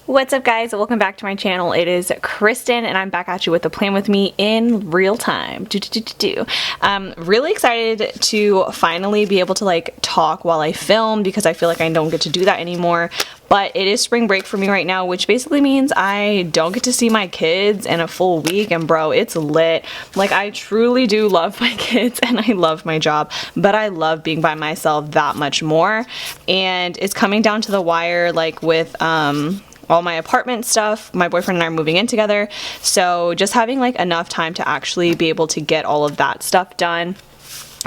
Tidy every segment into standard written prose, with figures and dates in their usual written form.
What's up, guys? Welcome back to my channel. It is Kristen and I'm back at you with a plan with me in real time. Really excited to finally be able to like talk while I film because I feel like I don't get to do that anymore. But it is spring break for me right now, which basically means I don't get to see my kids in a full week, and bro, it's lit. Like, I truly do love my kids and I love my job, but I love being by myself that much more. And it's coming down to the wire, like with all my apartment stuff. My boyfriend and I are moving in together, so just having like enough time to actually be able to get all of that stuff done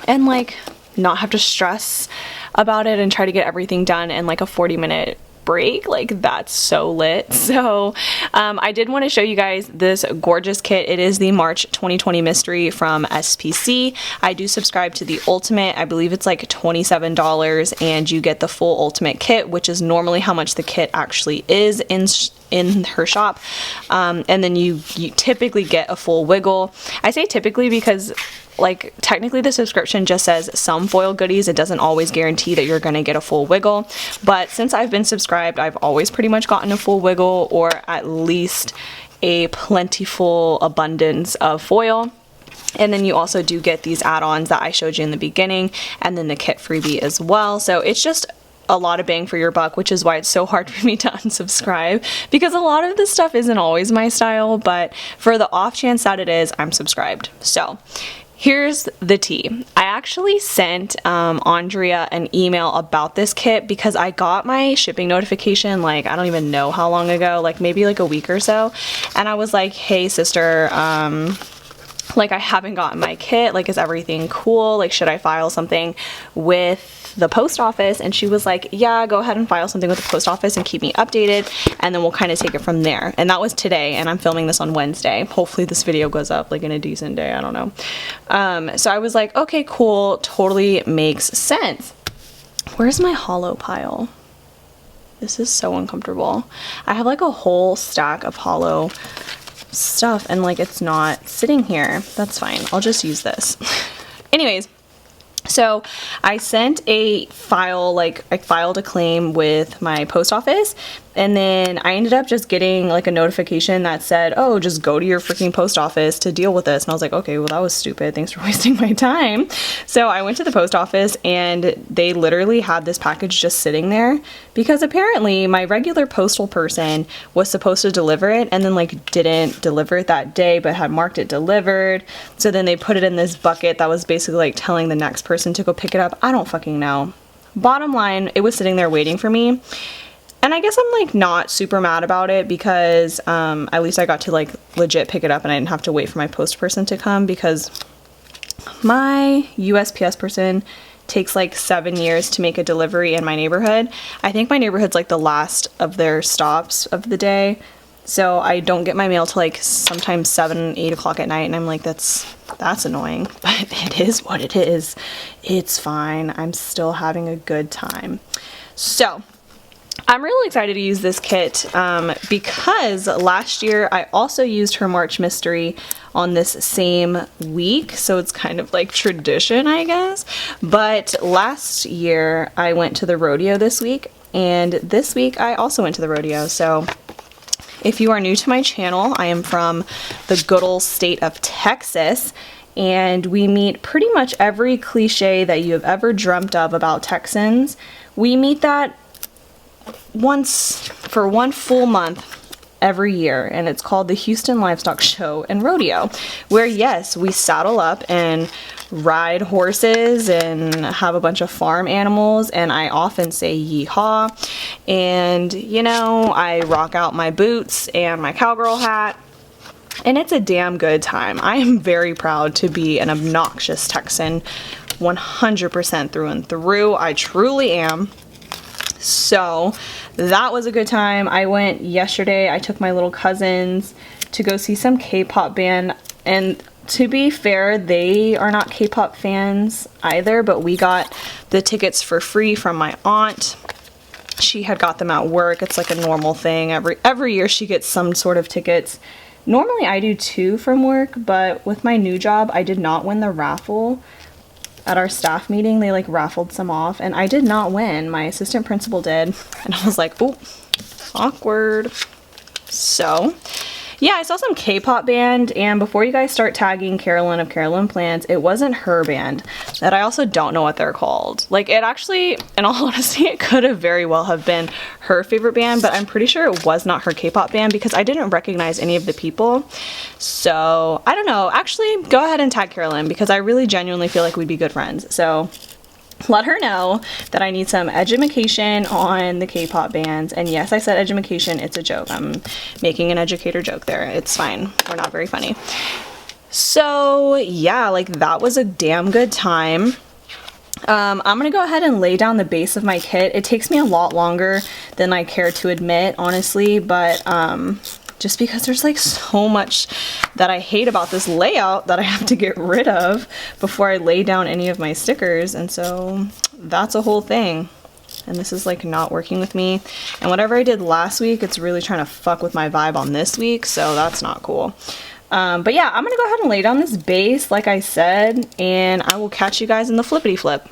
and like not have to stress about it and try to get everything done in like a 40-minute break, like that's so lit. So I did want to show you guys this gorgeous kit. It is the March 2020 mystery from SPC. I do subscribe to the ultimate. I believe it's like $27 and you get the full ultimate kit, which is normally how much the kit actually is in her shop. And then you typically get a full wiggle. I say typically because like technically the subscription just says some foil goodies. It doesn't always guarantee that you're gonna get a full wiggle, but since I've been subscribed, I've always pretty much gotten a full wiggle or at least a plentiful abundance of foil. And then you also do get these add-ons that I showed you in the beginning, and then the kit freebie as well. So it's just a lot of bang for your buck, which is why it's so hard for me to unsubscribe, because a lot of this stuff isn't always my style, but for the off chance that it is, I'm subscribed. So here's the tea. I actually sent Andrea an email about this kit because I got my shipping notification like I don't even know how long ago, like maybe like a week or so, and I was like, hey sister, like I haven't gotten my kit, like is everything cool, like should I file something with the post office? And she was like, yeah, go ahead and file something with the post office and keep me updated, and then we'll kind of take it from there. And that was today, and I'm filming this on Wednesday. Hopefully this video goes up like in a decent day, I don't know. So I was like, okay, cool, totally makes sense. Where's my hollow pile? This is so uncomfortable. I have like a whole stack of hollow stuff and like it's not sitting here. That's fine, I'll just use this. Anyways, so I sent a file, like I filed a claim with my post office, and then I ended up just getting like a notification that said, oh, just go to your freaking post office to deal with this. And I was like, okay, well that was stupid, thanks for wasting my time. So I went to the post office and they literally had this package just sitting there because apparently my regular postal person was supposed to deliver it and then like didn't deliver it that day but had marked it delivered. So then they put it in this bucket that was basically like telling the next person to go pick it up. I don't fucking know. Bottom line, it was sitting there waiting for me. And I guess I'm like not super mad about it because at least I got to like legit pick it up and I didn't have to wait for my post person to come, because my USPS person takes like 7 years to make a delivery in my neighborhood. I think my neighborhood's like the last of their stops of the day. So I don't get my mail till like sometimes 7, 8 o'clock at night, and I'm like, that's annoying, but it is what it is. It's fine. I'm still having a good time. So I'm really excited to use this kit because last year I also used her March mystery on this same week, so it's kind of like tradition, I guess. But last year I went to the rodeo this week, and this week I also went to the rodeo. So if you are new to my channel, I am from the good old state of Texas, and we meet pretty much every cliche that you have ever dreamt of about Texans. We meet that once for one full month every year, and it's called the Houston Livestock Show and Rodeo, where yes, we saddle up and ride horses and have a bunch of farm animals, and I often say yeehaw, and you know, I rock out my boots and my cowgirl hat, and it's a damn good time. I am very proud to be an obnoxious Texan, 100% through and through. I truly am. So that was a good time. I went yesterday. I took my little cousins to go see some K-pop band, and to be fair, they are not K-pop fans either, but we got the tickets for free from my aunt. She had got them at work. It's like a normal thing. Every year she gets some sort of tickets. Normally I do too from work, but with my new job, I did not win the raffle. At our staff meeting, they like raffled some off, and I did not win. My assistant principal did, and I was like, oh, Awkward. So, yeah, I saw some K-pop band, and before you guys start tagging Carolyn of Carolyn Plans, it wasn't her band. That I also don't know what they're called. Like, it actually, in all honesty, it could have very well have been her favorite band, but I'm pretty sure it was not her K-pop band because I didn't recognize any of the people. So, I don't know. Actually, go ahead and tag Carolyn because I really genuinely feel like we'd be good friends. So, let her know that I need some education on the K-pop bands. And yes, I said education, it's a joke. I'm making an educator joke there. It's fine. We're not very funny. So yeah, like that was a damn good time. I'm gonna go ahead and lay down the base of my kit. It takes me a lot longer than I care to admit, honestly, but just because there's like so much that I hate about this layout that I have to get rid of before I lay down any of my stickers, and so that's a whole thing. And this is like not working with me, and whatever I did last week, it's really trying to fuck with my vibe on this week, so that's not cool. But yeah, I'm gonna go ahead and lay down this base like I said, and I will catch you guys in the flippity flip.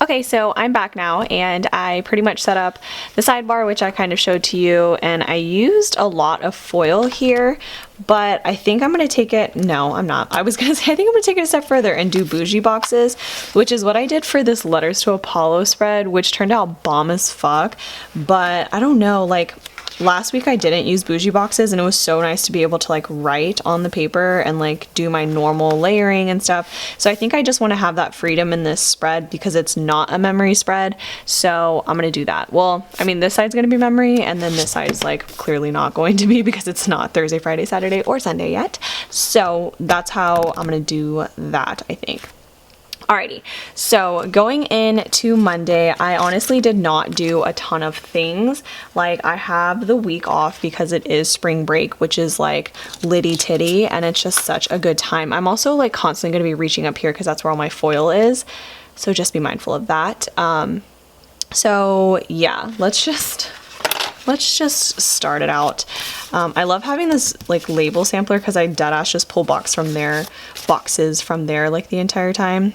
Okay, so I'm back now and I pretty much set up the sidebar, which I kind of showed to you, and I used a lot of foil here, but I think I'm gonna take it, no, I'm not. I was gonna say, I think I'm gonna take it a step further and do bougie boxes, which is what I did for this Letters to Apollo spread, which turned out bomb as fuck, but I don't know, like, last week I didn't use bougie boxes and it was so nice to be able to like write on the paper and like do my normal layering and stuff. So I think I just want to have that freedom in this spread because it's not a memory spread. So I'm going to do that. Well, I mean, this side's going to be memory and then this side's like clearly not going to be because it's not Thursday, Friday, Saturday, or Sunday yet. So that's how I'm going to do that, I think. Alrighty, so going into Monday, I honestly did not do a ton of things. Like, I have the week off because it is spring break, which is like litty titty, and it's just such a good time. I'm also like constantly going to be reaching up here because that's where all my foil is, so just be mindful of that. So yeah, let's just start it out. I love having this like label sampler because I deadass just pull boxes from there like the entire time,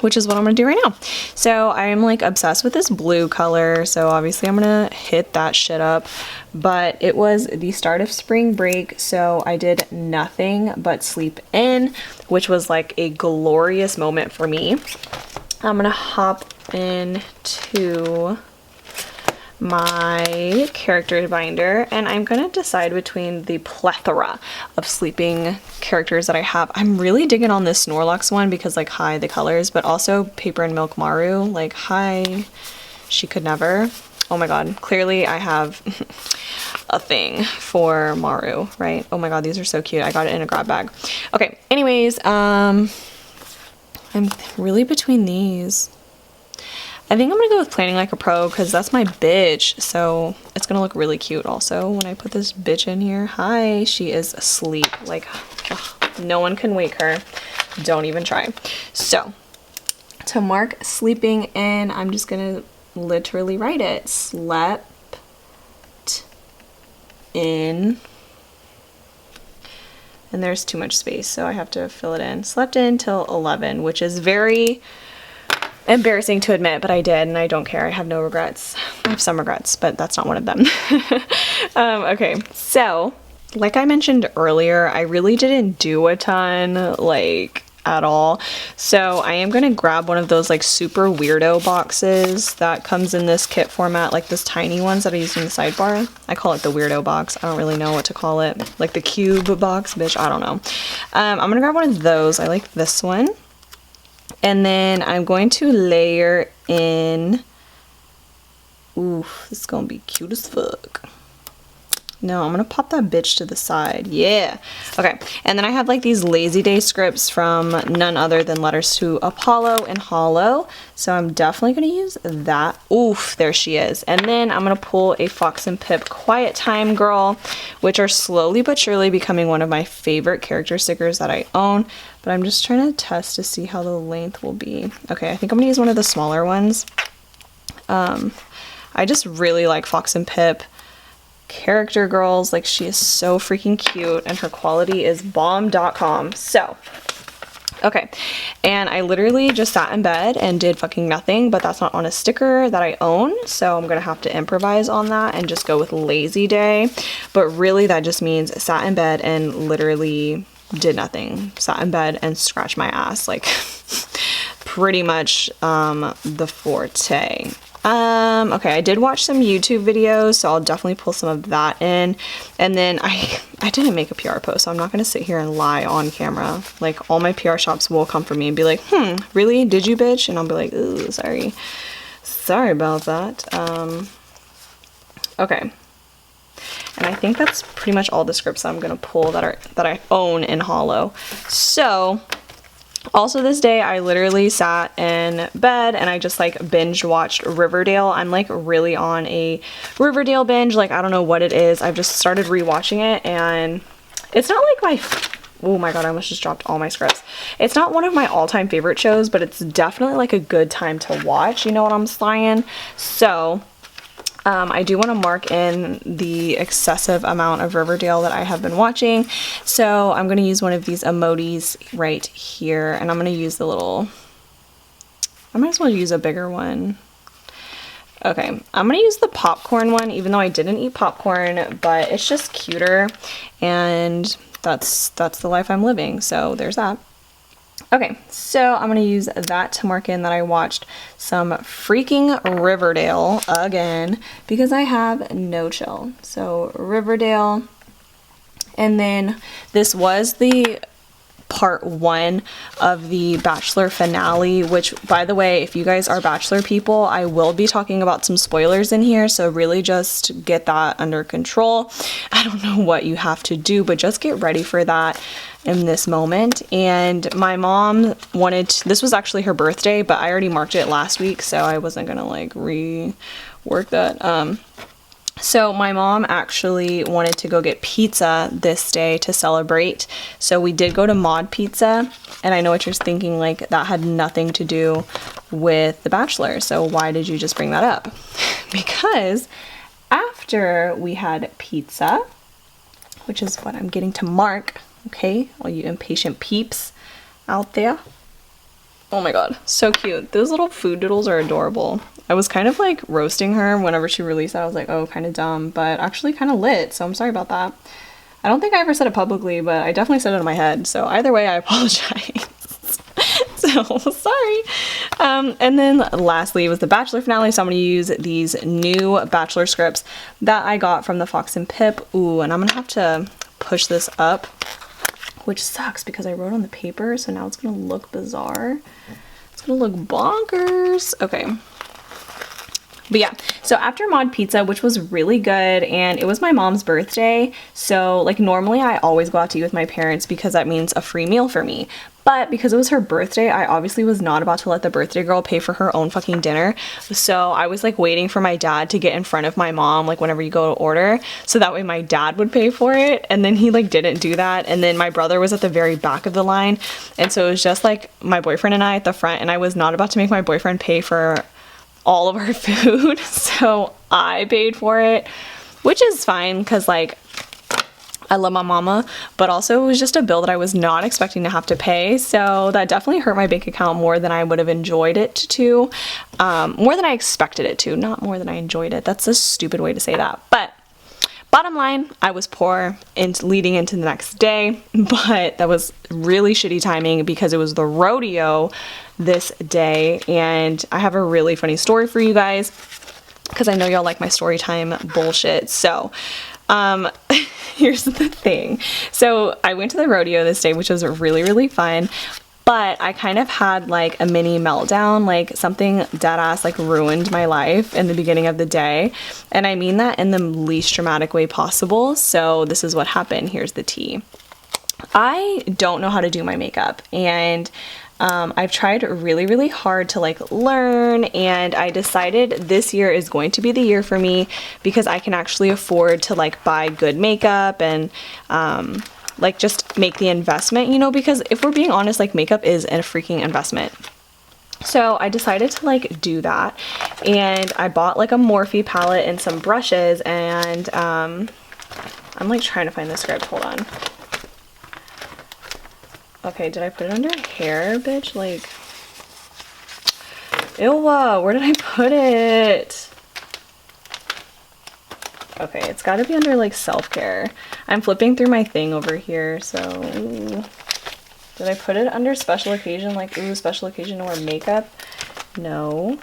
which is what I'm gonna do right now. So I'm like obsessed with this blue color, so obviously I'm gonna hit that shit up. But it was the start of spring break, so I did nothing but sleep in, which was like a glorious moment for me. I'm gonna hop into my character binder and I'm gonna decide between the plethora of sleeping characters that I have. I'm really digging on this Snorlax one because like, hi, the colors, but also Paper and Milk Maru, like, hi, she could never. Oh my god, clearly I have a thing for Maru, right? Oh my god, these are so cute. I got it in a grab bag. Okay, anyways, I'm really between these. I think I'm gonna go with Planning Like a Pro because that's my bitch, so it's gonna look really cute also when I put this bitch in here. Hi, she is asleep. Like, ugh, no one can wake her. Don't even try. So, to mark sleeping in, I'm just gonna literally write it. Slept in. And there's too much space, so I have to fill it in. Slept in till 11, which is very embarrassing to admit, but I did, and I don't care. I have no regrets. I have some regrets, but that's not one of them. Okay, so like I mentioned earlier, I really didn't do a ton, like, at all. So I am gonna grab one of those like super weirdo boxes that comes in this kit format, like this tiny ones that I used in the sidebar. I call it the weirdo box. I don't really know what to call it. Like the cube box, bitch, I don't know. I'm gonna grab one of those. I like this one. And then I'm going to layer in, ooh, this is gonna be cute as fuck. No, I'm gonna pop that bitch to the side. Yeah. Okay, and then I have like these Lazy Day scripts from none other than Letters to Apollo and Hollow. So I'm definitely gonna use that. Oof, there she is. And then I'm gonna pull a Fox and Pip Quiet Time Girl, which are slowly but surely becoming one of my favorite character stickers that I own. But I'm just trying to test to see how the length will be. Okay, I think I'm gonna use one of the smaller ones. I just really like Fox and Pip character girls. Like, she is so freaking cute and her quality is bomb.com. So, okay, and I literally just sat in bed and did fucking nothing, but that's not on a sticker that I own, so I'm gonna have to improvise on that and just go with Lazy Day. But really that just means sat in bed and literally did nothing. Sat in bed and scratched my ass, like pretty much the forte. Okay, I did watch some YouTube videos, so I'll definitely pull some of that in. And then I didn't make a PR post, so I'm not gonna sit here and lie on camera. Like, all my PR shops will come for me and be like, really? Did you, bitch? And I'll be like, ooh, sorry. Sorry about that. Okay. And I think that's pretty much all the scripts that I'm gonna pull that I own in Hollow. So, also this day I literally sat in bed and I just like binge watched Riverdale. I'm like really on a Riverdale binge. Like, I don't know what it is. I've just started rewatching it and it's not like oh my god, I almost just dropped all my scripts. It's not one of my all-time favorite shows, but it's definitely like a good time to watch. You know what I'm saying? So I do want to mark in the excessive amount of Riverdale that I have been watching. So I'm going to use one of these emojis right here, and I'm going to use the little I might as well use a bigger one. Okay, I'm gonna use the popcorn one, even though I didn't eat popcorn, but it's just cuter, and that's the life I'm living, so there's that. Okay, so I'm gonna use that to mark in that I watched some freaking Riverdale again, because I have no chill. So Riverdale, and then this was the part 1 of the Bachelor finale, which, by the way, if you guys are Bachelor people, I will be talking about some spoilers in here, so really just get that under control. I don't know what you have to do, but just get ready for that in this moment. And my mom wanted to, this was actually her birthday, but I already marked it last week, so I wasn't gonna like rework that. So my mom actually wanted to go get pizza this day to celebrate. So we did go to Mod Pizza, and I know what you're thinking, like that had nothing to do with The Bachelor. So why did you just bring that up? Because after we had pizza, which is what I'm getting to mark, okay, all you impatient peeps out there. Oh my god, so cute. Those little food doodles are adorable. I was kind of like roasting her whenever she released that. I was like, oh, kind of dumb, but actually kind of lit, so I'm sorry about that. I don't think I ever said it publicly, but I definitely said it in my head, so either way, I apologize. So, sorry. And then lastly was the Bachelor finale, so I'm going to use these new Bachelor scripts that I got from the Fox and Pip. Ooh, and I'm going to have to push this up, which sucks because I wrote on the paper, so now it's going to look bizarre. It's going to look bonkers. Okay. But yeah, so after Mod Pizza, which was really good, and it was my mom's birthday, so like normally I always go out to eat with my parents because that means a free meal for me. But because it was her birthday, I obviously was not about to let the birthday girl pay for her own fucking dinner. So I was like waiting for my dad to get in front of my mom, like whenever you go to order, so that way my dad would pay for it. And then he like didn't do that. And then my brother was at the very back of the line. And so it was just like my boyfriend and I at the front, and I was not about to make my boyfriend pay for all of our food. So I paid for it, which is fine because like I love my mama, but also it was just a bill that I was not expecting to have to pay. So that definitely hurt my bank account more than I would have enjoyed it to, more than I expected it to, not more than I enjoyed it. That's a stupid way to say that. But bottom line, I was poor leading into the next day, but that was really shitty timing because it was the rodeo this day. And I have a really funny story for you guys because I know y'all like my story time bullshit. So here's the thing. So I went to the rodeo this day, which was really, really fun. But I kind of had like a mini meltdown, like something dead ass like ruined my life in the beginning of the day. And I mean that in the least dramatic way possible. So this is what happened. Here's the tea. I don't know how to do my makeup, and I've tried really, really hard to like learn, and I decided this year is going to be the year for me because I can actually afford to like buy good makeup and like just make the investment, you know, because if we're being honest, like makeup is a freaking investment. So I decided to like do that, and I bought like a Morphe palette and some brushes, and I'm like trying to find the script. Hold on. Okay, did I put it under hair, bitch? Like, ew, where did I put it? Okay, it's gotta be under like self-care. I'm flipping through my thing over here, so did I put it under special occasion? Like, ooh, special occasion or makeup? No.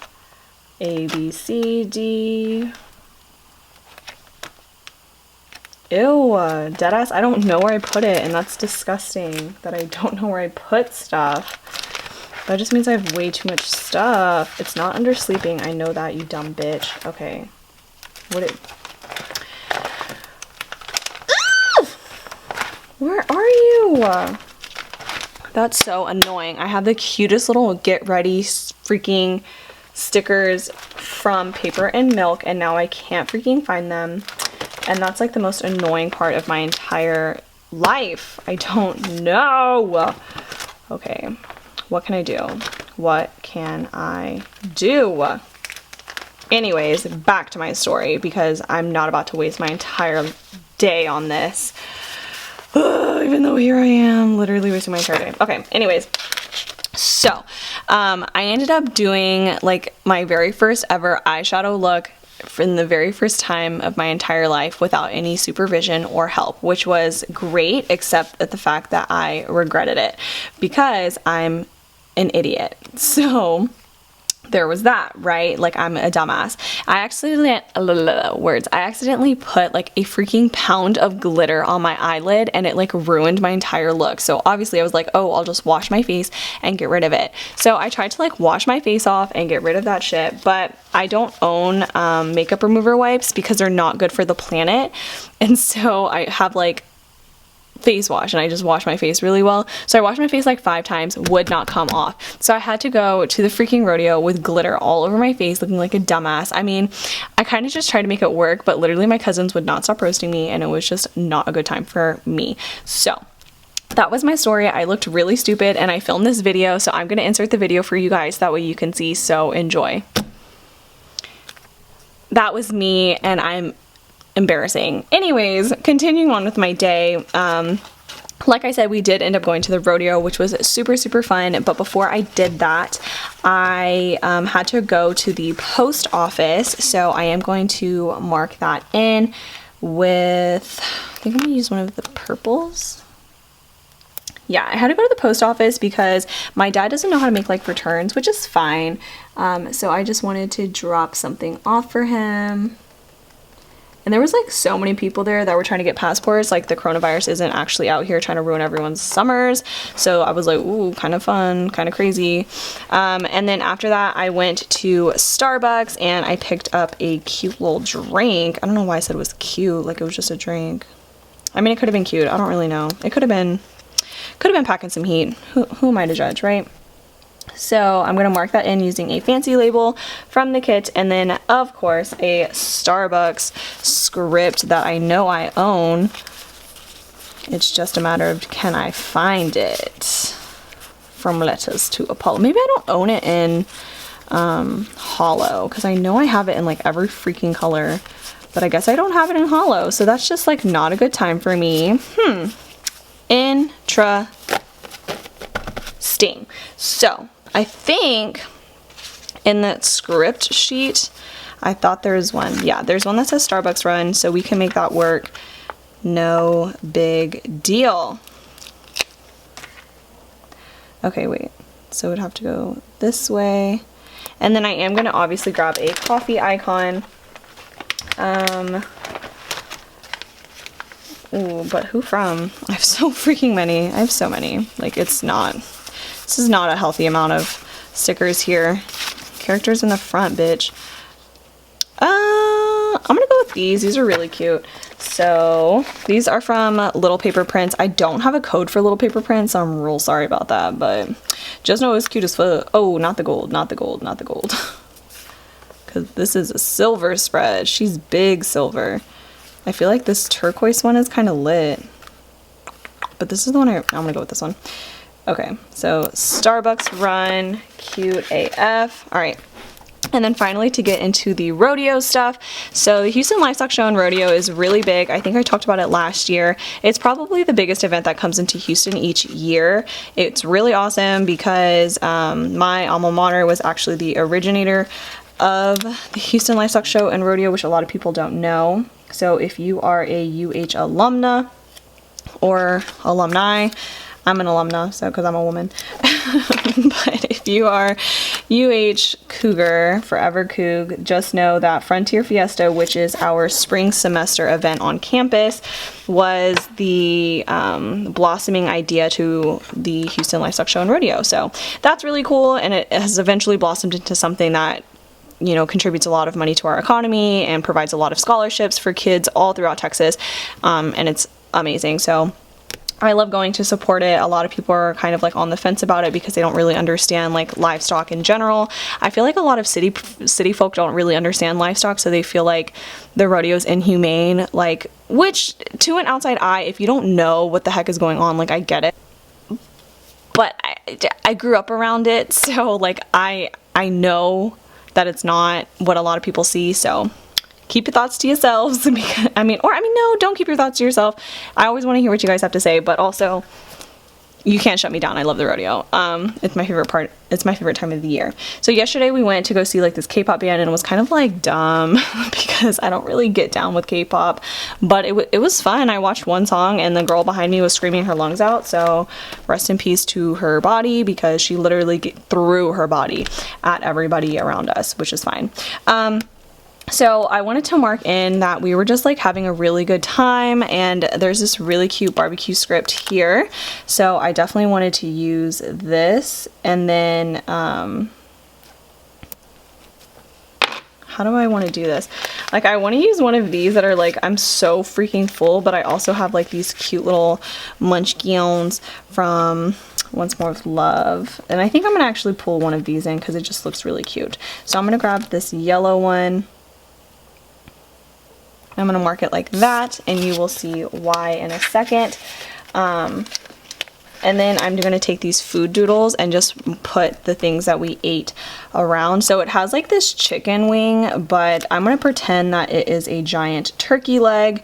A, B, C, D. Ew, deadass, I don't know where I put it, and that's disgusting that I don't know where I put stuff. That just means I have way too much stuff. It's not under sleeping, I know that, you dumb bitch. Okay. Where are you? That's so annoying. I have the cutest little get ready freaking stickers from Paper and Milk, and now I can't freaking find them. And that's like the most annoying part of my entire life. I don't know. Okay, what can I do? What can I do? Anyways, back to my story because I'm not about to waste my entire day on this. Even though here I am literally wasting my entire day. Okay, anyways. So, I ended up doing like my very first ever eyeshadow look from the very first time of my entire life without any supervision or help, which was great, except at the fact that I regretted it because I'm an idiot. So there was that, right? Like, I'm a dumbass. I accidentally put like a freaking pound of glitter on my eyelid, and it like ruined my entire look. So obviously I was like, oh, I'll just wash my face and get rid of it. So I tried to like wash my face off and get rid of that shit, but I don't own makeup remover wipes because they're not good for the planet. And so I have like face wash, and I just wash my face really well. So I washed my face like 5 times, would not come off. So I had to go to the freaking rodeo with glitter all over my face, looking like a dumbass. I mean, I kind of just tried to make it work, but literally my cousins would not stop roasting me, and it was just not a good time for me. So that was my story. I looked really stupid, and I filmed this video, so I'm gonna insert the video for you guys, that way you can see. So enjoy. That was me, and I'm embarrassing. Anyways, continuing on with my day, like I said, we did end up going to the rodeo, which was super fun. But before I did that, I had to go to the post office, so I am going to mark that in with, I think I'm gonna use one of the purples. Yeah, I had to go to the post office because my dad doesn't know how to make like returns, which is fine. So I just wanted to drop something off for him. And there was like so many people there that were trying to get passports. Like, the coronavirus isn't actually out here trying to ruin everyone's summers. So I was like, ooh, kind of fun, kind of crazy. And then after that, I went to Starbucks and I picked up a cute little drink. I don't know why I said it was cute, like it was just a drink. I mean, it could have been cute. I don't really know. It could have been packing some heat. Who am I to judge, right? So I'm gonna mark that in using a fancy label from the kit, and then of course a Starbucks script that I know I own. It's just a matter of, can I find it? From Letters to Apollo. Maybe I don't own it in hollow, because I know I have it in like every freaking color, but I guess I don't have it in hollow, so that's just like not a good time for me. Interesting. So I think in that script sheet, I thought there's one. Yeah, there's one that says Starbucks run, so we can make that work. No big deal. Okay, wait. So it would have to go this way. And then I am going to obviously grab a coffee icon. Ooh, but who from? I have so freaking many. I have so many. Like, this is not a healthy amount of stickers here. Characters in the front, bitch. I'm gonna go with these. These are really cute. So these are from Little Paper Prints. I don't have a code for Little Paper Prints, so I'm real sorry about that, but just know it's cute as fuck. Oh, not the gold, not the gold, not the gold. Because this is a silver spread. She's big silver. I feel like this turquoise one is kind of lit, but this is the one I'm gonna go with this one. Okay, so Starbucks run, cute AF. All right. And then finally, to get into the rodeo stuff. So the Houston Livestock Show and Rodeo is really big. I think I talked about it last year. It's probably the biggest event that comes into Houston each year. It's really awesome because my alma mater was actually the originator of the Houston Livestock Show and Rodeo, which a lot of people don't know. So if you are a UH alumna or alumni, I'm an alumna, so because I'm a woman. But if you are UH Cougar, Forever Coug, just know that Frontier Fiesta, which is our spring semester event on campus, was the blossoming idea to the Houston Livestock Show and Rodeo. So that's really cool, and it has eventually blossomed into something that, you know, contributes a lot of money to our economy and provides a lot of scholarships for kids all throughout Texas, and it's amazing. So I love going to support it. A lot of people are kind of like on the fence about it because they don't really understand like livestock in general. I feel like a lot of city folk don't really understand livestock, so they feel like the rodeo is inhumane, like, which to an outside eye, if you don't know what the heck is going on, like, I get it. But I grew up around it, so like I know that it's not what a lot of people see, so keep your thoughts to yourselves. I mean, no, don't keep your thoughts to yourself. I always want to hear what you guys have to say, but also you can't shut me down. I love the rodeo. It's my favorite part. It's my favorite time of the year. So yesterday we went to go see like this K-pop band, and it was kind of like dumb because I don't really get down with K-pop, but it was fun. I watched one song and the girl behind me was screaming her lungs out. So rest in peace to her body, because she literally threw her body at everybody around us, which is fine. So I wanted to mark in that we were just like having a really good time, and there's this really cute barbecue script here. So I definitely wanted to use this, and then, how do I want to do this? Like, I want to use one of these that are like, I'm so freaking full, but I also have like these cute little munchkins from Once More with Love. And I think I'm going to actually pull one of these in because it just looks really cute. So I'm going to grab this yellow one. I'm going to mark it like that, and you will see why in a second. And then I'm going to take these food doodles and just put the things that we ate around. So it has like this chicken wing, but I'm going to pretend that it is a giant turkey leg.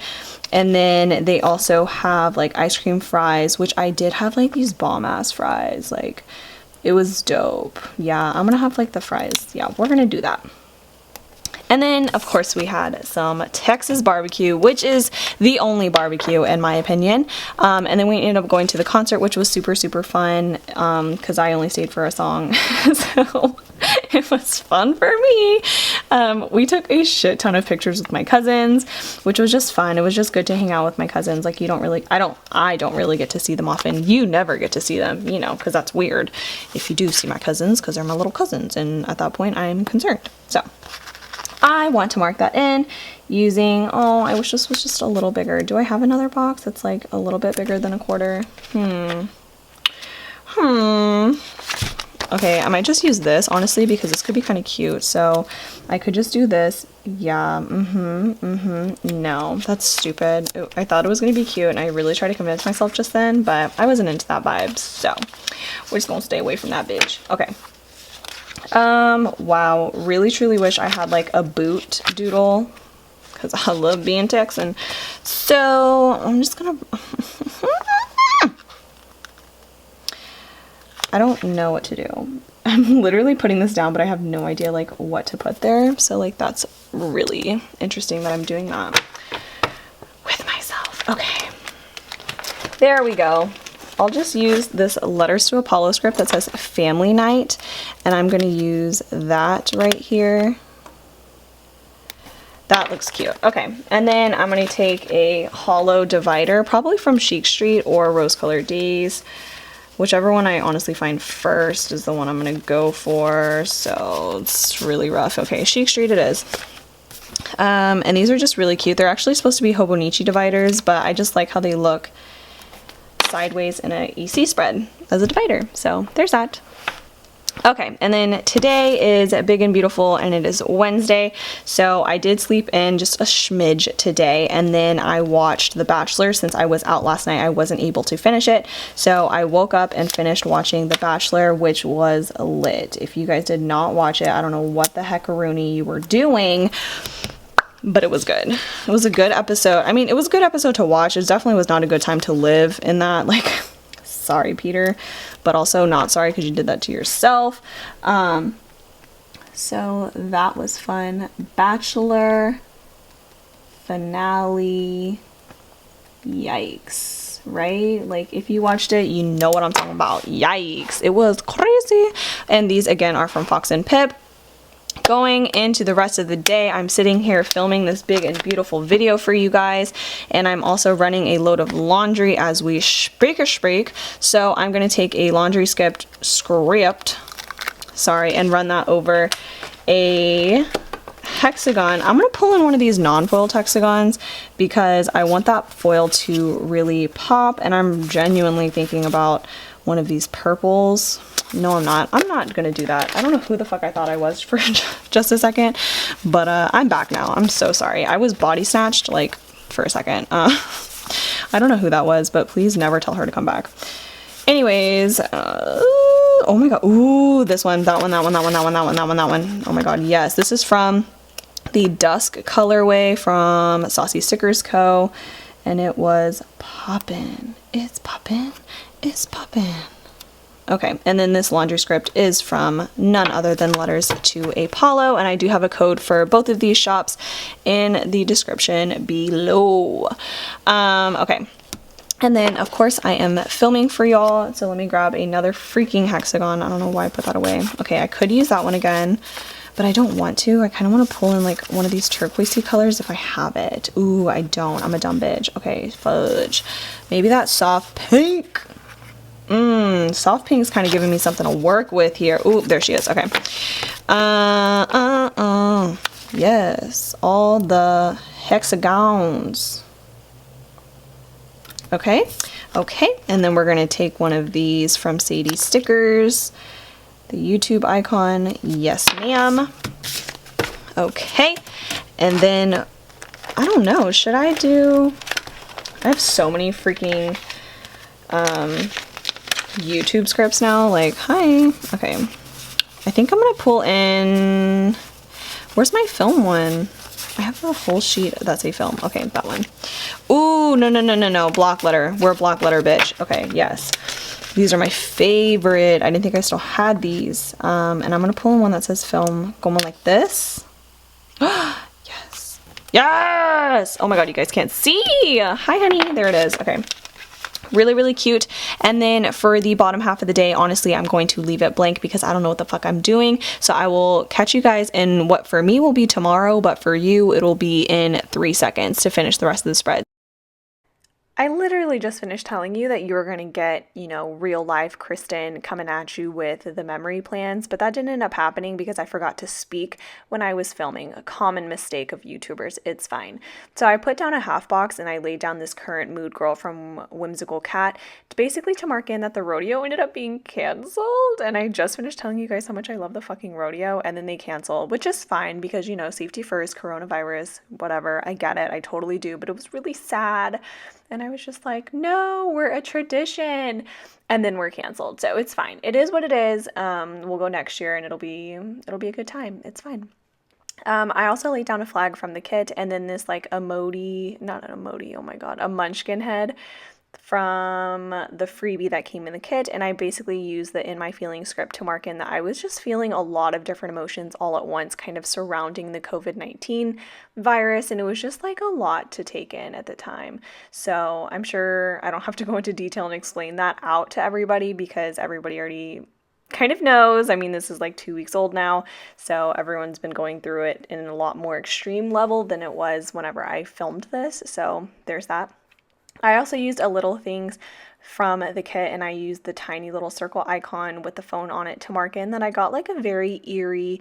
And then they also have like ice cream fries, which I did have like these bomb ass fries. Like, it was dope. Yeah, I'm going to have like the fries. Yeah, we're going to do that. And then, of course, we had some Texas barbecue, which is the only barbecue in my opinion. And then we ended up going to the concert, which was super, super fun, because I only stayed for a song. So it was fun for me. We took a shit ton of pictures with my cousins, which was just fun. It was just good to hang out with my cousins. Like, you don't really, I don't really get to see them often. You never get to see them, you know, because that's weird if you do see my cousins, because they're my little cousins. And at that point, I'm concerned. So I want to mark that in using, oh, I wish this was just a little bigger. Do I have another box that's like a little bit bigger than a quarter? Okay, I might just use this, honestly, because this could be kind of cute. So I could just do this. Yeah, no, that's stupid. I thought it was going to be cute, and I really tried to convince myself just then, but I wasn't into that vibe. So we're just going to stay away from that bitch. Okay. Wow, really truly wish I had like a boot doodle, because I love being Texan. So I'm just gonna I don't know what to do. I'm literally putting this down, but I have no idea like what to put there. So like, that's really interesting that I'm doing that with myself. Okay, there we go. I'll just use this Letters to Apollo script that says Family Night, and I'm going to use that right here. That looks cute. Okay, and then I'm going to take a hollow divider, probably from Chic Street or Rose Colored Days. Whichever one I honestly find first is the one I'm going to go for, so it's really rough. Okay, Chic Street it is. And these are just really cute. They're actually supposed to be Hobonichi dividers, but I just like how they look sideways in a EC spread as a divider. So there's that. Okay, and then today is Big and Beautiful, and it is Wednesday, so I did sleep in just a smidge today, and then I watched The Bachelor. Since I was out last night, I wasn't able to finish it, so I woke up and finished watching The Bachelor, which was lit. If you guys did not watch it, I don't know what the heck-a-rooney you were doing, but it was good. It was a good episode. I mean, it was a good episode to watch. It definitely was not a good time to live in that. Like, sorry, Peter, but also not sorry because you did that to yourself. So that was fun. Bachelor finale. Yikes, right? Like, if you watched it, you know what I'm talking about. Yikes. It was crazy. And these, again, are from Fox and Pip. Going into the rest of the day, I'm sitting here filming this Big and Beautiful video for you guys, and I'm also running a load of laundry as we speak. So I'm going to take a laundry script, and run that over a hexagon. I'm going to pull in one of these non-foiled hexagons because I want that foil to really pop, and I'm genuinely thinking about one of these purples. No, I'm not. I'm not gonna do that. I don't know who the fuck I thought I was for just a second, but I'm back now. I'm so sorry. I was body snatched like for a second. I don't know who that was, but please never tell her to come back. Anyways, oh my god. Ooh, this one, that one. Oh my god, yes. This is from the Dusk colorway from Saucy Stickers Co. And it was poppin'. It's poppin'. is poppin'? Okay, and then this laundry script is from none other than Letters to Apollo, and I do have a code for both of these shops in the description below. Okay. And then, of course, I am filming for y'all, so let me grab another freaking hexagon. I don't know why I put that away. Okay, I could use that one again, but I don't want to. I kind of want to pull in, like, one of these turquoisey colors if I have it. Ooh, I don't. I'm a dumb bitch. Okay, fudge. Maybe that soft pink. Soft pink's kind of giving me something to work with here. Ooh, there she is. Okay. Yes, all the hexagons. Okay, and then we're going to take one of these from Sadie Stickers, the YouTube icon. Yes, ma'am. Okay, and then, I don't know, should I have so many freaking YouTube scripts now, like, hi. Okay, I think I'm going to pull in, where's my film one? I have a whole sheet that's a film. Okay, that one. Ooh, no. Block letter. We're a block letter, bitch. Okay, yes. These are my favorite. I didn't think I still had these. And I'm going to pull in one that says film. Como like this. Yes. Yes! Oh my god, you guys can't see. Hi, honey. There it is. Okay. Really, really cute. And then for the bottom half of the day, honestly, I'm going to leave it blank because I don't know what the fuck I'm doing. So I will catch you guys in what for me will be tomorrow, but for you, it'll be in 3 seconds to finish the rest of the spread. I literally just finished telling you that you were going to get, you know, real life Kristen coming at you with the memory plans, but that didn't end up happening because I forgot to speak when I was filming. A common mistake of YouTubers. It's fine. So I put down a half box and I laid down this current mood girl from Whimsical Cat basically to mark in that the rodeo ended up being canceled. And I just finished telling you guys how much I love the fucking rodeo, and then they cancel, which is fine because, you know, safety first, coronavirus, whatever. I get it. I totally do. But it was really sad. And I was just like, no, we're a tradition. And then we're canceled. So it's fine. It is what it is. We'll go next year and it'll be a good time. It's fine. I also laid down a flag from the kit and then this like emoji, not an emoji, oh my god, a munchkin head from the freebie that came in the kit, and I basically used the In My Feelings script to mark in that I was just feeling a lot of different emotions all at once, kind of surrounding the COVID-19 virus, and it was just like a lot to take in at the time. So I'm sure I don't have to go into detail and explain that out to everybody because everybody already kind of knows. I mean, this is like 2 weeks old now, so everyone's been going through it in a lot more extreme level than it was whenever I filmed this, so there's that. I also used a little things from the kit, and I used the tiny little circle icon with the phone on it to mark in that I got like a very eerie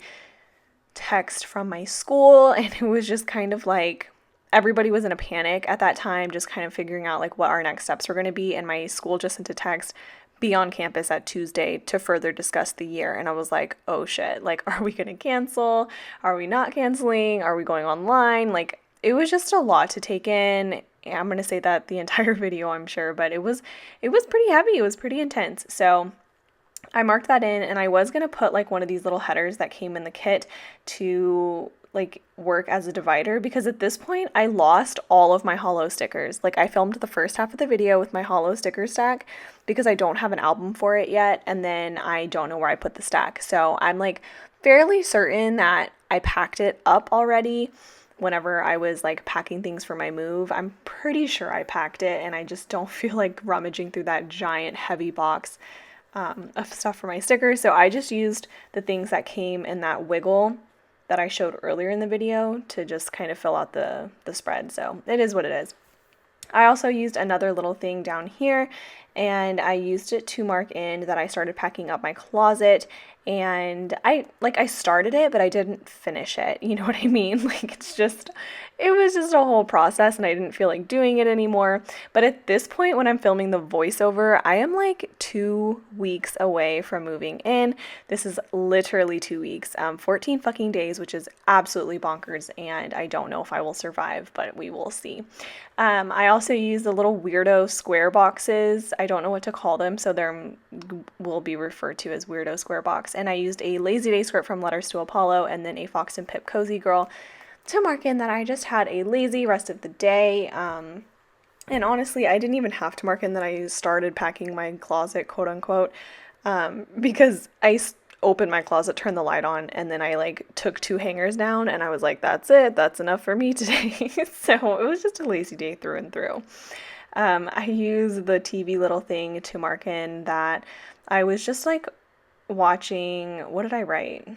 text from my school, and it was just kind of like everybody was in a panic at that time, just kind of figuring out like what our next steps were going to be, and my school just sent a text, be on campus at Tuesday to further discuss the year. And I was like, oh shit, like, are we going to cancel? Are we not canceling? Are we going online? Like, it was just a lot to take in. I'm going to say that the entire video, I'm sure, but it was pretty heavy. It was pretty intense. So I marked that in, and I was going to put like one of these little headers that came in the kit to like work as a divider, because at this point I lost all of my hollow stickers. Like, I filmed the first half of the video with my hollow sticker stack because I don't have an album for it yet, and then I don't know where I put the stack. So I'm like fairly certain that I packed it up already whenever I was like packing things for my move. I'm pretty sure I packed it, and I just don't feel like rummaging through that giant heavy box of stuff for my stickers. So I just used the things that came in that wiggle that I showed earlier in the video to just kind of fill out the spread. So it is what it is. I also used another little thing down here, and I used it to mark in that I started packing up my closet, and I started it, but I didn't finish it. You know what I mean? Like, it was just a whole process, and I didn't feel like doing it anymore. But at this point, when I'm filming the voiceover, I am like 2 weeks away from moving in. This is literally 2 weeks, 14 fucking days, which is absolutely bonkers, and I don't know if I will survive, but we will see. I also used the little weirdo square boxes. I don't know what to call them, so they're will be referred to as weirdo square box. And I used a Lazy Day script from Letters to Apollo, and then a Fox and Pip Cozy Girl to mark in that I just had a lazy rest of the day. And honestly, I didn't even have to mark in that I started packing my closet, quote unquote, because opened my closet, turned the light on, and then I like took 2 hangers down, and I was like, that's it, that's enough for me today. So it was just a lazy day through and through. I use the TV little thing to mark in that I was just like watching, what did I write?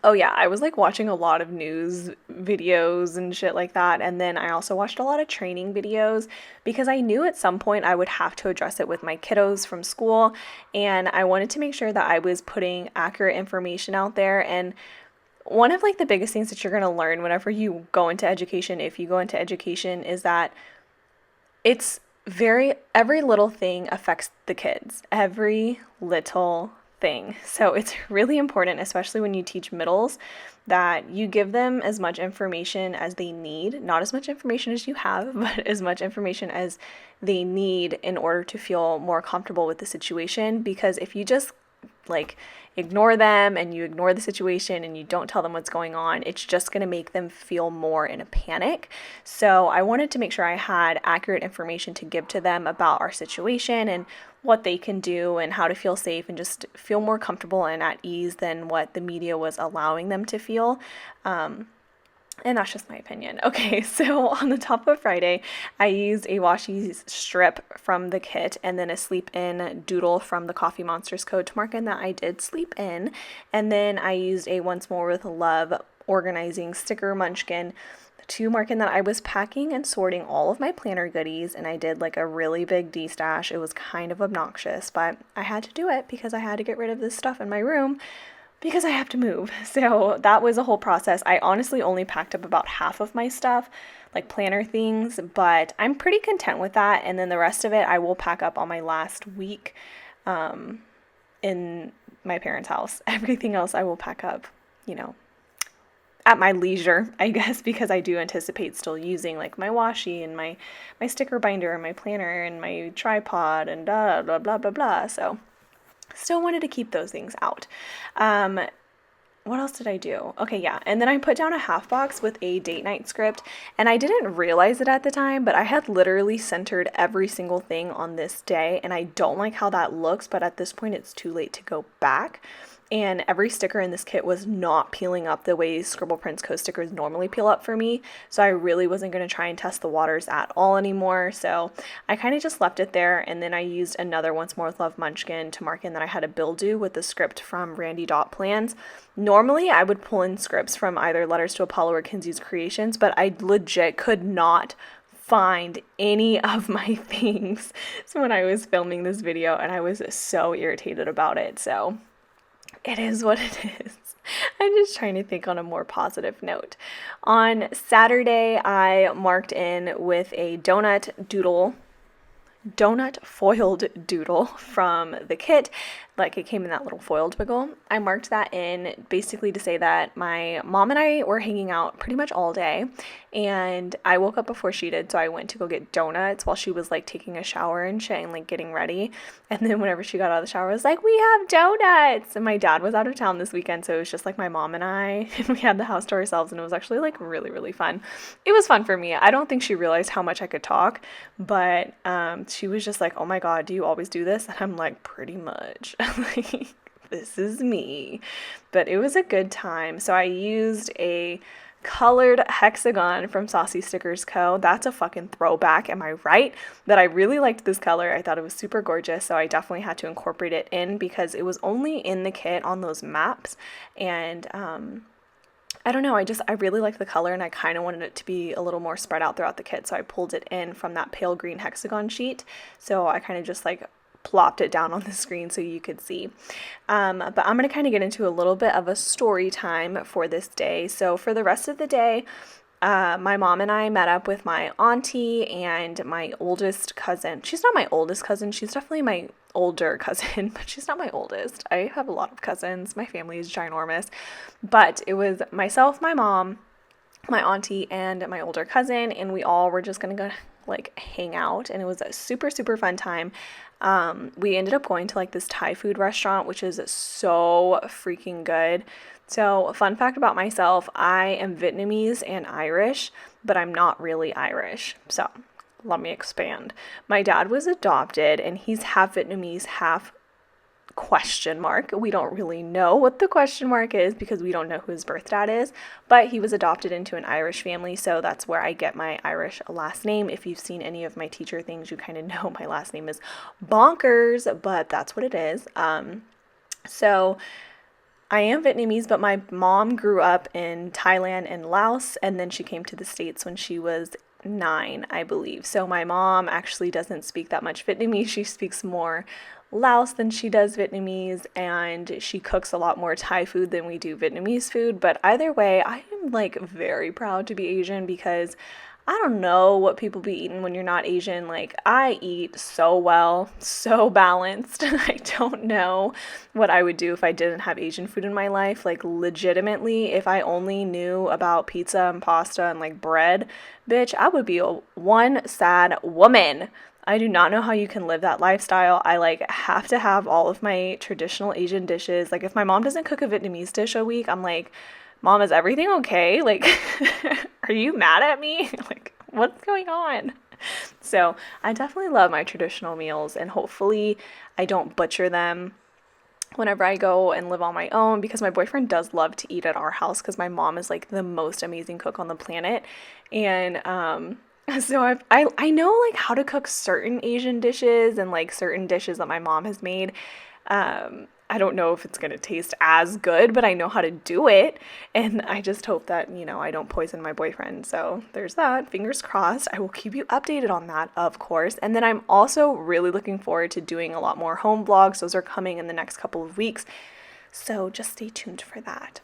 Oh yeah, I was like watching a lot of news videos and shit like that. And then I also watched a lot of training videos because I knew at some point I would have to address it with my kiddos from school. And I wanted to make sure that I was putting accurate information out there. And one of like the biggest things that you're going to learn whenever you go into education, if you go into education, is that it's every little thing affects the kids. Every little thing. So it's really important, especially when you teach middles, that you give them as much information as they need, not as much information as you have, but as much information as they need in order to feel more comfortable with the situation. Because if you just like ignore them and you ignore the situation and you don't tell them what's going on, it's just going to make them feel more in a panic. So I wanted to make sure I had accurate information to give to them about our situation and what they can do and how to feel safe and just feel more comfortable and at ease than what the media was allowing them to feel. And that's just my opinion. Okay, so on the top of Friday, I used a washi strip from the kit and then a sleep in doodle from the Coffee Monsters code to mark in that I did sleep in. And then I used a Once More with Love organizing sticker munchkin to mark in that I was packing and sorting all of my planner goodies, and I did like a really big de-stash. It was kind of obnoxious, but I had to do it because I had to get rid of this stuff in my room because I have to move. So that was a whole process. I honestly only packed up about half of my stuff, like planner things, but I'm pretty content with that. And then the rest of it I will pack up on my last week in my parents' house. Everything else I will pack up, at my leisure, I guess, because I do anticipate still using like my washi and my sticker binder and my planner and my tripod and blah, blah, blah, blah, blah. So still wanted to keep those things out. What else did I do? Okay, yeah. And then I put down a half box with a date night script, and I didn't realize it at the time, but I had literally centered every single thing on this day, and I don't like how that looks, but at this point it's too late to go back. And every sticker in this kit was not peeling up the way Scribble Prints Co stickers normally peel up for me. So I really wasn't going to try and test the waters at all anymore. So I kind of just left it there. And then I used another Once More with Love munchkin to mark in that I had a bill due with the script from Randy Dot Plans. Normally I would pull in scripts from either Letters to Apollo or Kinsey's Creations, but I legit could not find any of my things. So when I was filming this video, and I was so irritated about it. So it is what it is. I'm just trying to think on a more positive note. On Saturday, I marked in with a donut foiled doodle from the kit. Like it came in that little foiled wiggle. I marked that in basically to say that my mom and I were hanging out pretty much all day, and I woke up before she did, so I went to go get donuts while she was like taking a shower and shit and like getting ready. And then whenever she got out of the shower, I was like, we have donuts. And my dad was out of town this weekend, so it was just like my mom and I, and we had the house to ourselves, and it was actually like really, really fun. It was fun for me. I don't think she realized how much I could talk, but she was just like, oh my God, do you always do this? And I'm like, pretty much. Like, this is me. But it was a good time. So I used a colored hexagon from Saucy Stickers Co. That's a fucking throwback, am I right? But I really liked this color. I thought it was super gorgeous, so I definitely had to incorporate it in because it was only in the kit on those maps. And I don't know, I really liked the color, and I kind of wanted it to be a little more spread out throughout the kit, so I pulled it in from that pale green hexagon sheet. So I kind of just like plopped it down on the screen so you could see. But I'm going to kind of get into a little bit of a story time for this day. So for the rest of the day, my mom and I met up with my auntie and my oldest cousin. She's not my oldest cousin. She's definitely my older cousin, but she's not my oldest. I have a lot of cousins. My family is ginormous. But it was myself, my mom, my auntie, and my older cousin, and we all were just going to go like hang out, and it was a super, super fun time. We ended up going to like this Thai food restaurant, which is so freaking good. So fun fact about myself, I am Vietnamese and Irish, but I'm not really Irish. So let me expand. My dad was adopted and he's half Vietnamese, half question mark. We don't really know what the question mark is because we don't know who his birth dad is, but he was adopted into an Irish family, so that's where I get my Irish last name. If you've seen any of my teacher things, you kind of know my last name is bonkers, but that's what it is. So I am Vietnamese, but my mom grew up in Thailand and Laos, and then she came to the States when she was 9, I believe. So my mom actually doesn't speak that much Vietnamese. She speaks more Laos than she does Vietnamese, and she cooks a lot more Thai food than we do Vietnamese food. But either way, I am like very proud to be Asian because I don't know what people be eating when you're not Asian. Like, I eat so well, so balanced. I don't know what I would do if I didn't have Asian food in my life. Like, legitimately, if I only knew about pizza and pasta and like bread, bitch, I would be one sad woman. I do not know how you can live that lifestyle. I like have to have all of my traditional Asian dishes. Like, if my mom doesn't cook a Vietnamese dish a week, I'm like, Mom, is everything okay? Like, are you mad at me? Like, what's going on? So I definitely love my traditional meals, and hopefully I don't butcher them whenever I go and live on my own, because my boyfriend does love to eat at our house because my mom is like the most amazing cook on the planet. And so I know like how to cook certain Asian dishes and like certain dishes that my mom has made. I don't know if it's going to taste as good, but I know how to do it. And I just hope that, you know, I don't poison my boyfriend. So there's that. Fingers crossed. I will keep you updated on that, of course. And then I'm also really looking forward to doing a lot more home vlogs. Those are coming in the next couple of weeks. So just stay tuned for that.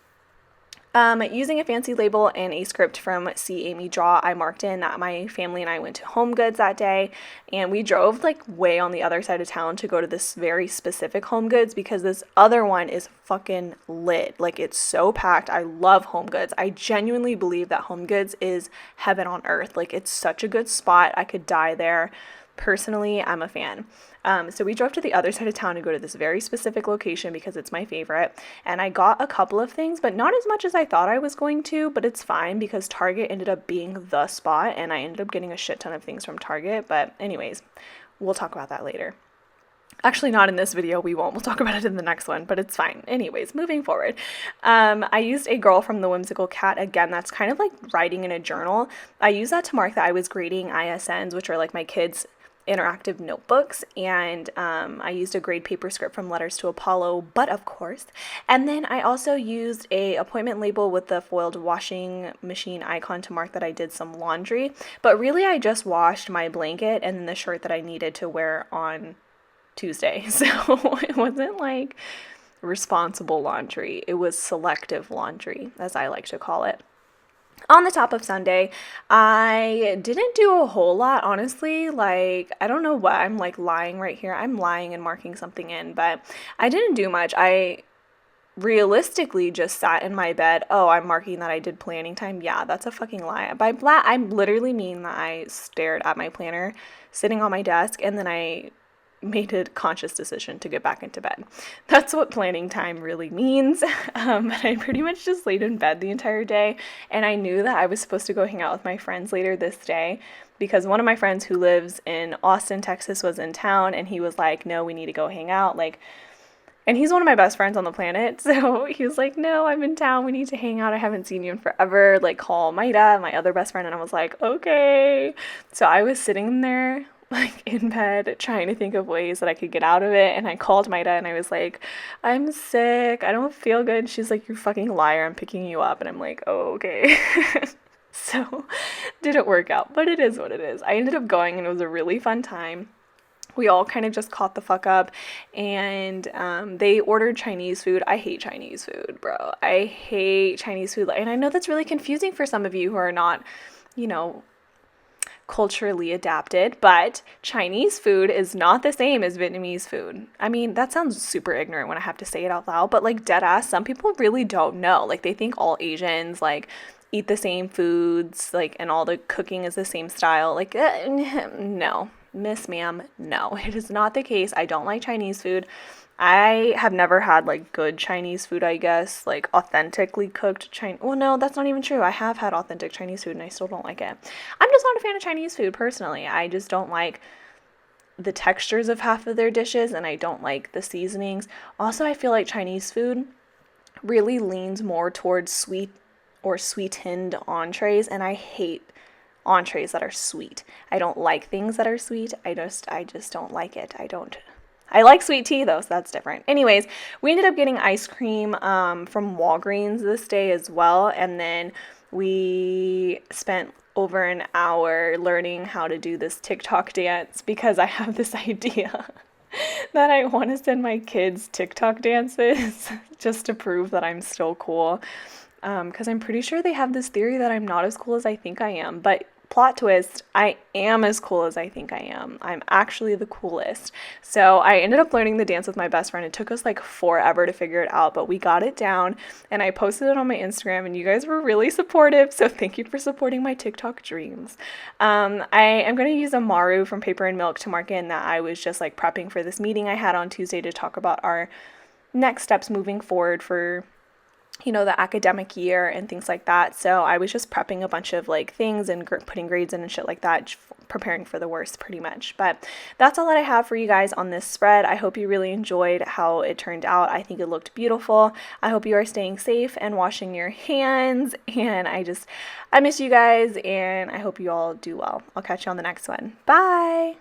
Using a fancy label and a script from See Amy Draw, I marked in that my family and I went to Home Goods that day, and we drove like way on the other side of town to go to this very specific Home Goods because this other one is fucking lit. Like, it's so packed. I love Home Goods. I genuinely believe that Home Goods is heaven on earth. Like, it's such a good spot. I could die there. Personally, I'm a fan. So we drove to the other side of town to go to this very specific location because it's my favorite. And I got a couple of things, but not as much as I thought I was going to, but it's fine because Target ended up being the spot and I ended up getting a shit ton of things from Target. But anyways, we'll talk about that later. Actually, not in this video, we won't. We'll talk about it in the next one, but it's fine. Anyways, moving forward. I used a Girl from the Whimsical Cat. Again, that's kind of like writing in a journal. I used that to mark that I was grading ISNs, which are like my kids' interactive notebooks, and I used a grade paper script from Letters to Apollo, but of course. And then I also used a appointment label with the foiled washing machine icon to mark that I did some laundry, but really I just washed my blanket and then the shirt that I needed to wear on Tuesday. So it wasn't like responsible laundry, it was selective laundry, as I like to call it. On the top of Sunday, I didn't do a whole lot, honestly. Like, I don't know what, I'm like lying right here. I'm lying and marking something in, but I didn't do much. I realistically just sat in my bed. Oh, I'm marking that I did planning time. Yeah, that's a fucking lie. By I literally mean that I stared at my planner sitting on my desk, and then I made a conscious decision to get back into bed. That's what planning time really means. I pretty much just laid in bed the entire day, and I knew that I was supposed to go hang out with my friends later this day because one of my friends who lives in Austin, Texas was in town, and he was like, no, we need to go hang out. Like, and he's one of my best friends on the planet, so he was like, no, I'm in town, we need to hang out, I haven't seen you in forever, like, call Maida, my other best friend. And I was like, okay. So I was sitting there like in bed trying to think of ways that I could get out of it, and I called Maida and I was like, I'm sick, I don't feel good. She's like, you fucking liar, I'm picking you up. And I'm like, oh, okay. So didn't work out, but it is what it is. I ended up going and it was a really fun time. We all kind of just caught the fuck up, and they ordered Chinese food. I hate Chinese food, bro. I hate Chinese food. And I know that's really confusing for some of you who are not, you know, culturally adapted, but Chinese food is not the same as Vietnamese food. I mean, that sounds super ignorant when I have to say it out loud, but like dead ass, some people really don't know. Like, they think all Asians like eat the same foods, like, and all the cooking is the same style. Like, no, miss ma'am, no, it is not the case. I don't like Chinese food. I have never had like good Chinese food, I guess, like authentically cooked Chinese. Well, no, that's not even true. I have had authentic Chinese food and I still don't like it. I'm just not a fan of Chinese food personally. I just don't like the textures of half of their dishes and I don't like the seasonings. Also, I feel like Chinese food really leans more towards sweet or sweetened entrees, and I hate entrees that are sweet. I don't like things that are sweet. I just don't like it. I like sweet tea though, so that's different. Anyways, we ended up getting ice cream from Walgreens this day as well, and then we spent over an hour learning how to do this TikTok dance because I have this idea that I want to send my kids TikTok dances just to prove that I'm still cool. Because I'm pretty sure they have this theory that I'm not as cool as I think I am. But plot twist, I am as cool as I think I am. I'm actually the coolest. So I ended up learning the dance with my best friend. It took us like forever to figure it out, but we got it down and I posted it on my Instagram and you guys were really supportive. So thank you for supporting my TikTok dreams. I am going to use a Maru from Paper and Milk to mark in that I was just like prepping for this meeting I had on Tuesday to talk about our next steps moving forward for the academic year and things like that. So I was just prepping a bunch of like things and putting grades in and shit like that, preparing for the worst pretty much. But that's all that I have for you guys on this spread. I hope you really enjoyed how it turned out. I think it looked beautiful. I hope you are staying safe and washing your hands. And I miss you guys and I hope you all do well. I'll catch you on the next one. Bye.